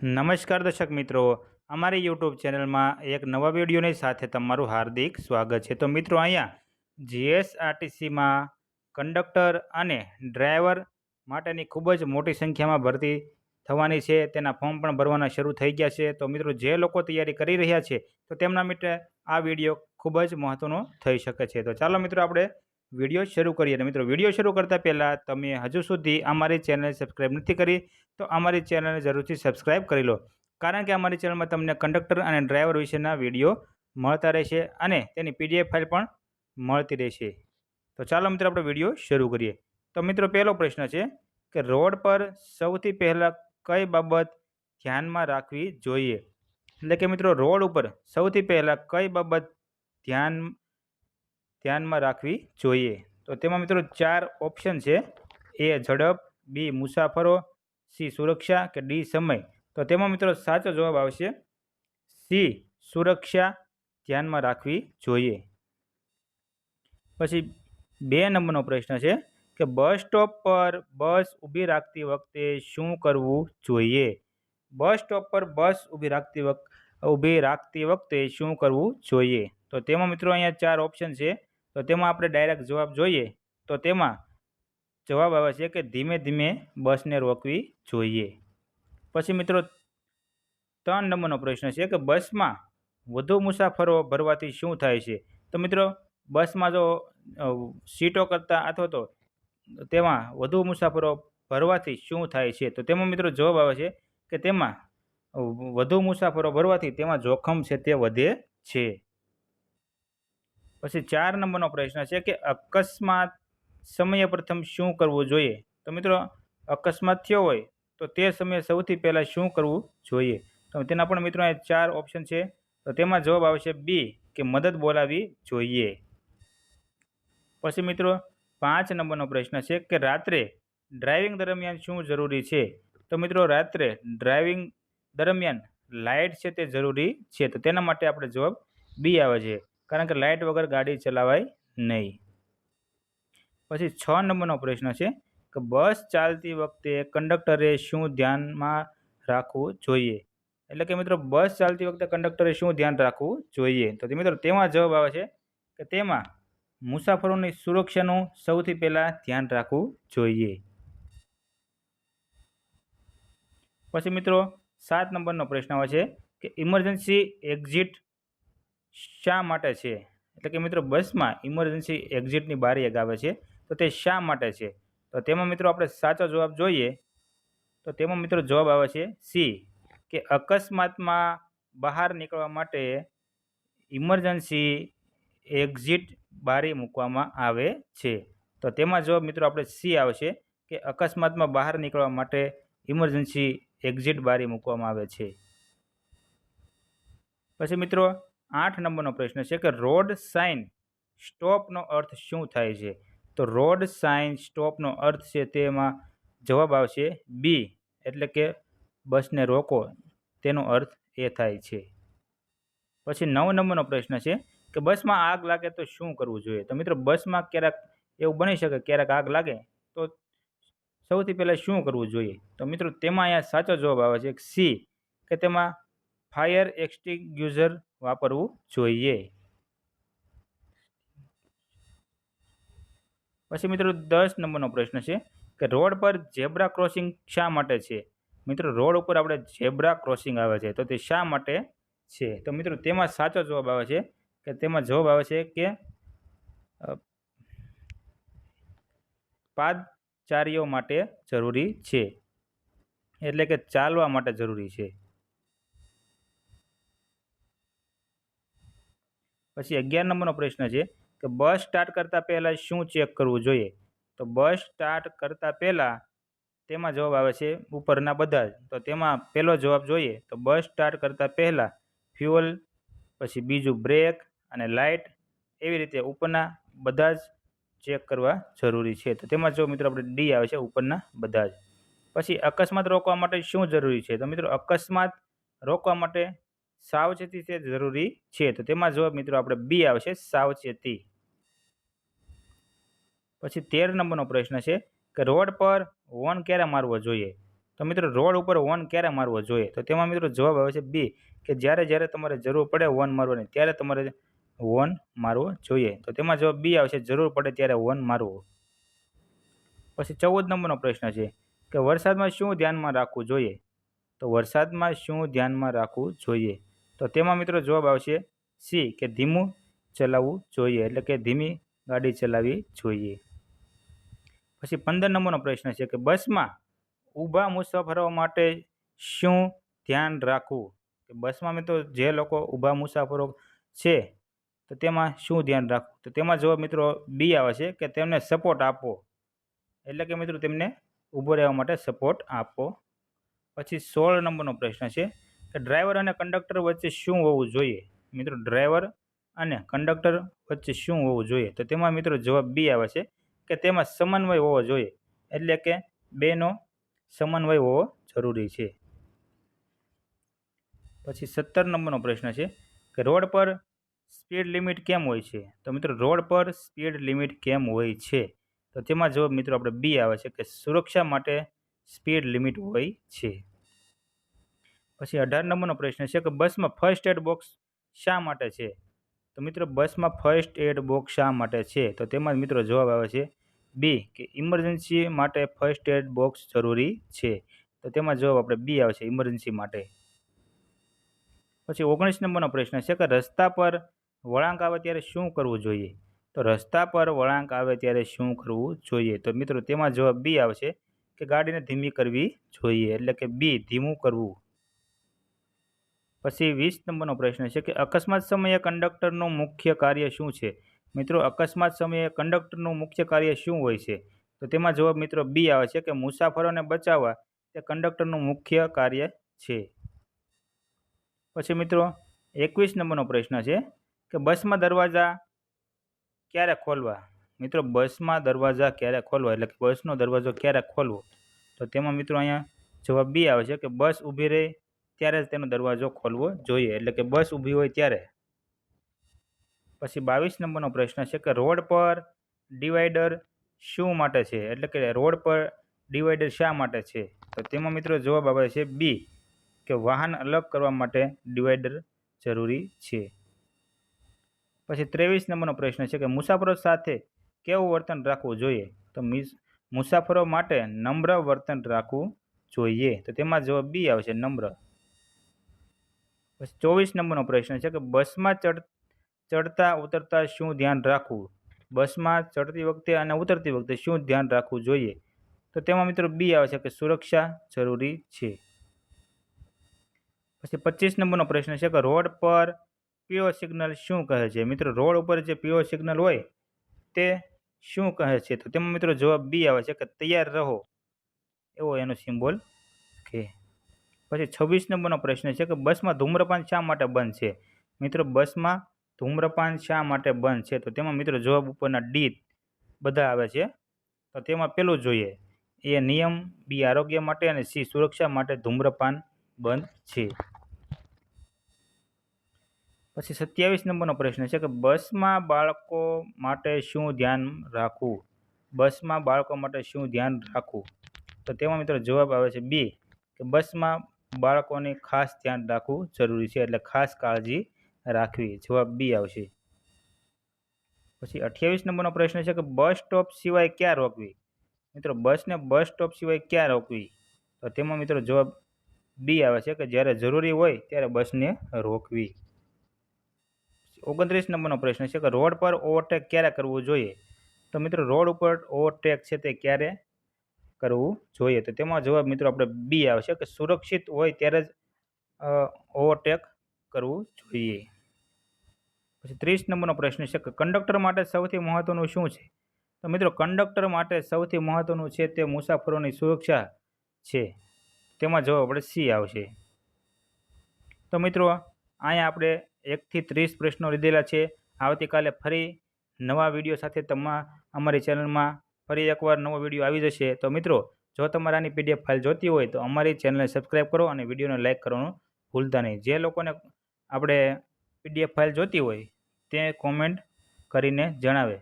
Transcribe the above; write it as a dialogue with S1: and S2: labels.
S1: નમસ્કાર દર્શક મિત્રો, અમારી યુટ્યુબ ચેનલમાં એક નવા વિડીયોની સાથે તમારું હાર્દિક સ્વાગત છે। તો મિત્રો, અહીંયા જીએસઆરટીસીમાં કંડક્ટર અને ડ્રાઈવર માટેની ખૂબ જ મોટી સંખ્યામાં ભરતી થવાની છે। તેના ફોર્મ પણ ભરવાના શરૂ થઈ ગયા છે। તો મિત્રો, જે લોકો તૈયારી કરી રહ્યા છે તો તેમના માટે આ વિડીયો ખૂબ જ મહત્વનો થઈ શકે છે। તો ચાલો મિત્રો, આપણે વિડીયો શરૂ કરીએ। અને મિત્રો, વિડીયો શરૂ કરતાં પહેલાં તમે હજુ સુધી અમારી ચેનલ સબસ્ક્રાઈબ નથી કરી તો અમારી ચેનલને જરૂરથી સબસ્ક્રાઈબ કરી લો, કારણ કે અમારી ચેનલમાં તમને કંડક્ટર અને ડ્રાઈવર વિશેના વિડીયો મળતા રહેશે અને તેની પીડીએફ ફાઇલ પણ મળતી રહેશે। તો ચાલો મિત્રો, આપણે વિડીયો શરૂ કરીએ। તો મિત્રો, પહેલો પ્રશ્ન છે કે રોડ પર સૌથી પહેલાં કઈ બાબત ધ્યાનમાં રાખવી જોઈએ? એટલે કે મિત્રો, રોડ ઉપર સૌથી પહેલાં કઈ બાબત ધ્યાનમાં રાખવી જોઈએ? તો તેમાં મિત્રો 4 ઓપ્શન છે: એ ઝડપ, બી મુસાફરો, સી સુરક્ષા કે ડી સમય। તો તેમાં મિત્રો સાચો જવાબ આવશે સી સુરક્ષા ધ્યાનમાં રાખવી જોઈએ। પછી 2 નંબરનો પ્રશ્ન છે કે બસ સ્ટોપ પર બસ ઊભી રાખતી વખતે શું કરવું જોઈએ? બસ સ્ટોપ પર બસ ઊભી રાખતી વખતે શું કરવું જોઈએ? તો તેમાં મિત્રો અહીંયા 4 ઓપ્શન છે। તો તેમાં આપણે ડાયરેક્ટ જવાબ જોઈએ તો તેમાં જવાબ આવે છે કે ધીમે ધીમે બસને રોકવી જોઈએ। પછી મિત્રો 3 નંબરનો પ્રશ્ન છે કે બસમાં વધુ મુસાફરો ભરવાથી શું થાય છે? તો મિત્રો, બસમાં જો સીટો કરતાં અથવા તો તેમાં વધુ મુસાફરો ભરવાથી શું થાય છે? તો તેમાં મિત્રો જવાબ આવે છે કે તેમાં વધુ મુસાફરો ભરવાથી તેમાં જોખમ છે તે વધે છે। પછી 4 નંબરનો પ્રશ્ન છે કે અકસ્માત સમયે પ્રથમ શું કરવું જોઈએ? તો મિત્રો, અકસ્માત થયો હોય તો તે સમયે સૌથી પહેલાં શું કરવું જોઈએ? તો તેના પણ મિત્રો 4 ઓપ્શન છે। તો તેમાં જવાબ આવશે બી કે મદદ બોલાવવી જોઈએ। પછી મિત્રો 5 નંબરનો પ્રશ્ન છે કે રાત્રે ડ્રાઇવિંગ દરમિયાન શું જરૂરી છે? તો મિત્રો, રાત્રે ડ્રાઇવિંગ દરમિયાન લાઇટ છે તે જરૂરી છે। તો તેના માટે આપણે જવાબ બી આવે છે, કારણ કે લાઇટ વગર ગાડી ચલાવાય નહીં। પછી 6 નંબરનો પ્રશ્ન છે કે બસ ચાલતી વખતે કંડક્ટરે શું ધ્યાનમાં રાખવું જોઈએ? એટલે કે મિત્રો, બસ ચાલતી વખતે કંડક્ટરે શું ધ્યાન રાખવું જોઈએ? તો મિત્રો તેમાં જવાબ આવે છે કે તેમાં મુસાફરોની સુરક્ષાનું સૌથી પહેલાં ધ્યાન રાખવું જોઈએ। પછી મિત્રો 7 નંબરનો પ્રશ્ન આવે છે કે ઇમરજન્સી એક્ઝિટ શા માટે છે? એટલે કે મિત્રો, બસમાં ઇમરજન્સી એક્ઝિટની બારી એક આવે છે, તો તે શા માટે છે? તો તેમાં મિત્રો આપણે સાચો જવાબ જોઈએ તો તેમાં મિત્રો જવાબ આવે છે સી કે અકસ્માતમાં બહાર નીકળવા માટે ઇમરજન્સી એક્ઝિટ બારી મૂકવામાં આવે છે। તો તેમાં જવાબ મિત્રો આપણે સી આવશે કે અકસ્માતમાં બહાર નીકળવા માટે ઇમરજન્સી એક્ઝિટ બારી મૂકવામાં આવે છે। પછી મિત્રો 8 નંબરનો પ્રશ્ન છે કે રોડ સાઇન સ્ટોપનો અર્થ શું થાય છે? તો રોડ સાઇન સ્ટોપનો અર્થ છે તેમાં જવાબ આવશે બી, એટલે કે બસને રોકો, તેનો અર્થ એ થાય છે। પછી 9 નંબરનો પ્રશ્ન છે કે બસમાં આગ લાગે તો શું કરવું જોઈએ? તો મિત્રો, બસમાં ક્યારેક એવું બની શકે, ક્યારેક આગ લાગે તો સૌથી પહેલાં શું કરવું જોઈએ? તો મિત્રો તેમાં અહીંયા સાચો જવાબ આવે છે સી કે તેમાં ફાયર એક્સટિંગ્યુઝર વાપરવું જોઈએ। પછી મિત્રો 10 નંબરનો પ્રશ્ન છે કે રોડ પર ઝેબ્રા ક્રોસિંગ શા માટે છે? મિત્રો, રોડ ઉપર આપણે ઝેબ્રા ક્રોસિંગ આવે છે તો તે શા માટે છે? તો મિત્રો તેમાં સાચો જવાબ આવે છે કે તેમાં જવાબ આવે છે કે પાદચારીઓ માટે જરૂરી છે, એટલે કે ચાલવા માટે જરૂરી છે। પછી 11 નંબરનો પ્રશ્ન છે કે બસ સ્ટાર્ટ કરતાં પહેલાં શું ચેક કરવું જોઈએ? તો બસ સ્ટાર્ટ કરતાં પહેલાં તેમાં જવાબ આવે છે ઉપરના બધા જ। તો તેમાં પહેલો જવાબ જોઈએ તો બસ સ્ટાર્ટ કરતાં પહેલાં ફ્યુઅલ, પછી બીજું બ્રેક અને લાઇટ, એવી રીતે ઉપરના બધા જ ચેક કરવા જરૂરી છે। તો તેમાં જો મિત્રો આપણે ડી આવે છે, ઉપરના બધા જ। પછી અકસ્માત રોકવા માટે શું જરૂરી છે? તો મિત્રો, અકસ્માત રોકવા માટે સાવચેતી તે જરૂરી છે। તો તેમાં જવાબ મિત્રો આપણે બી આવશે, સાવચેતી। પછી 13 નંબરનો પ્રશ્ન છે કે રોડ પર હોર્ન ક્યારે મારવો જોઈએ? તો તો મિત્રો રોડ ઉપર હોર્ન ક્યારે મારવો જોઈએ? તો તેમાં મિત્રો જવાબ આવે છે બી, કે જ્યારે જ્યારે તમારે જરૂર પડે હોર્ન મારવાની ત્યારે તમારે હોર્ન મારવો જોઈએ. તો તેમાં જવાબ બી આવશે, જરૂર પડે ત્યારે હોર્ન મારવો. પછી 14 નંબરનો પ્રશ્ન છે કે વરસાદમાં શું ધ્યાનમાં રાખવું જોઈએ? તો વરસાદમાં શું ધ્યાનમાં રાખવું જોઈએ? તો તેમાં મિત્રો જવાબ આવશે સી, કે ધીમું ચલાવવું જોઈએ, એટલે કે ધીમી ગાડી ચલાવવી જોઈએ. પછી 15 નંબરનો પ્રશ્ન છે કે બસમાં ઊભા મુસાફરો માટે શું ધ્યાન રાખવું? કે બસમાં મિત્રો જે લોકો ઊભા મુસાફરો છે તો તેમાં શું ધ્યાન રાખવું? તો તેમાં જવાબ મિત્રો બી આવે છે, કે તેમને સપોર્ટ આપવો, એટલે કે મિત્રો તેમને ઊભો રહેવા માટે સપોર્ટ આપવો. પછી 16 નંબરનો પ્રશ્ન છે કે ડ્રાઈવર અને કંડક્ટર વચ્ચે શું હોવું જોઈએ? મિત્રો ડ્રાઈવર અને કંડક્ટર વચ્ચે શું હોવું જોઈએ? તો તેમાં મિત્રો જવાબ બી આવે છે, કે તેમાં સમન્વય હોવો જોઈએ, એટલે કે બેનો સમન્વય હોવો જરૂરી છે. પછી 17 નંબરનો પ્રશ્ન છે કે રોડ પર સ્પીડ લિમિટ કેમ હોય છે? તો મિત્રો રોડ પર સ્પીડ લિમિટ કેમ હોય છે? તો તેમાં જવાબ મિત્રો આપણે બી આવે છે, કે સુરક્ષા માટે સ્પીડ લિમિટ હોય છે. પછી 18 નંબરનો પ્રશ્ન છે કે બસમાં ફર્સ્ટ એડ બોક્સ શા માટે છે? તો મિત્રો બસમાં ફર્સ્ટ એડ બોક્સ શા માટે છે? તો તેમાં મિત્રો જવાબ આવે છે બી, કે ઇમરજન્સી માટે ફર્સ્ટ એડ બોક્સ જરૂરી છે. તો તેમાં જવાબ આપણે બી આવે છે, ઇમરજન્સી માટે. પછી 19 નંબરનો પ્રશ્ન છે કે રસ્તા પર વળાંક આવે ત્યારે શું કરવું જોઈએ? તો રસ્તા પર વળાંક આવે ત્યારે શું કરવું જોઈએ? તો મિત્રો તેમાં જવાબ બી આવશે, કે ગાડીને ધીમી કરવી જોઈએ, એટલે કે બી, ધીમું કરવું. પછી 20 નંબરનો પ્રશ્ન છે કે અકસ્માત સમયે કંડક્ટરનું મુખ્ય કાર્ય શું છે? મિત્રો અકસ્માત સમયે કંડક્ટરનું મુખ્ય કાર્ય શું હોય છે? તો તેમાં જવાબ મિત્રો બી આવે છે, કે મુસાફરોને બચાવવા તે કંડક્ટરનું મુખ્ય કાર્ય છે. પછી મિત્રો 21 નંબરનો પ્રશ્ન છે કે બસમાં દરવાજા ક્યારે ખોલવા? મિત્રો બસમાં દરવાજા ક્યારે ખોલવા, એટલે કે બસનો દરવાજો ક્યારે ખોલવો? તો તેમાં મિત્રો અહીંયા જવાબ બી આવે છે, કે બસ ઊભી રહે ત્યારે જ તેનો દરવાજો ખોલવો જોઈએ, એટલે કે બસ ઊભી હોય ત્યારે. પછી 22 નંબરનો પ્રશ્ન છે કે રોડ પર ડિવાઈડર શું માટે છે? એટલે કે રોડ પર ડિવાઈડર શા માટે છે? તો તેમાં મિત્રો જવાબ આવે છે બી, કે વાહન અલગ કરવા માટે ડિવાઈડર જરૂરી છે. પછી 23 નંબરનો પ્રશ્ન છે કે મુસાફરો સાથે કેવું વર્તન રાખવું જોઈએ? તો મુસાફરો માટે નમ્ર વર્તન રાખવું જોઈએ. તો તેમાં જવાબ બી આવશે, નમ્ર. પછી 24 નંબરનો પ્રશ્ન છે કે બસમાં ચડતા ઉતરતા શું ધ્યાન રાખવું? બસમાં ચડતી વખતે અને ઉતરતી વખતે શું ધ્યાન રાખવું જોઈએ? તો તેમાં મિત્રો બી આવે છે, કે સુરક્ષા જરૂરી છે. પછી 25 નંબરનો પ્રશ્ન છે કે રોડ પર પીળો સિગ્નલ શું કહે છે? મિત્રો રોડ ઉપર જે પીળો સિગ્નલ હોય તે શું કહે છે? તો તેમાં મિત્રો જવાબ બી આવે છે, કે તૈયાર રહો, એવો એનો સિમ્બોલ છે. પછી 26 નંબરનો પ્રશ્ન છે કે બસમાં ધૂમ્રપાન શા માટે બંધ છે? મિત્રો બસમાં ધૂમ્રપાન શા માટે બંધ છે? તો તેમાં મિત્રો જવાબ ઉપરના ડી બધા આવે છે. તો તેમાં પેલું જોઈએ, એ નિયમ, બી આરોગ્ય માટે અને સી સુરક્ષા માટે ધૂમ્રપાન બંધ છે. પછી 27 નંબરનો પ્રશ્ન છે કે બસમાં બાળકો માટે શું ધ્યાન રાખવું? બસમાં બાળકો માટે શું ધ્યાન રાખવું? તો તેમાં મિત્રો જવાબ આવે છે બી, કે બસમાં બાળકોની ખાસ ધ્યાન રાખવું જરૂરી છે, એટલે ખાસ કાળજી રાખવી. જવાબ બી આવશે. પછી 28 નંબરનો પ્રશ્ન છે કે બસ સ્ટોપ સિવાય ક્યાં રોકવી? મિત્રો બસને બસ સ્ટોપ સિવાય ક્યાં રોકવી? તો તેમાં મિત્રો જવાબ બી આવે છે, કે જ્યારે જરૂરી હોય ત્યારે બસને રોકવી. 29 નંબરનો પ્રશ્ન છે કે રોડ પર ઓવરટેક ક્યારે કરવું જોઈએ? તો મિત્રો રોડ ઉપર ઓવરટેક છે તે ક્યારે કરવું જોઈએ? તો તેમાં જવાબ મિત્રો આપણે બી આવશે, કે સુરક્ષિત હોય ત્યારે જ ઓવરટેક કરવું જોઈએ. પછી 30 નંબરનો પ્રશ્ન છે કે કંડક્ટર માટે સૌથી મહત્વનું શું છે? તો મિત્રો કંડક્ટર માટે સૌથી મહત્વનું છે તે મુસાફરોની સુરક્ષા છે. તેમાં જવાબ આપણે સી આવશે. તો મિત્રો અહીંયા આપણે 1 થી 30 પ્રશ્નો લીધેલા છે. આવતીકાલે ફરી નવા વિડીયો સાથે અમારી ચેનલમાં ફરી એકવાર નવો વિડીયો આવી જશે. તો મિત્રો જો તમારે આની PDF ફાઇલ જોતી હોય તો અમારી ચેનલને સબસ્ક્રાઈબ કરો અને વિડીયોને લાઇક કરવાનું ભૂલતા નહીં. જે લોકોને આપણે PDF ફાઇલ જોતી હોય તે કોમેન્ટ કરીને જણાવે.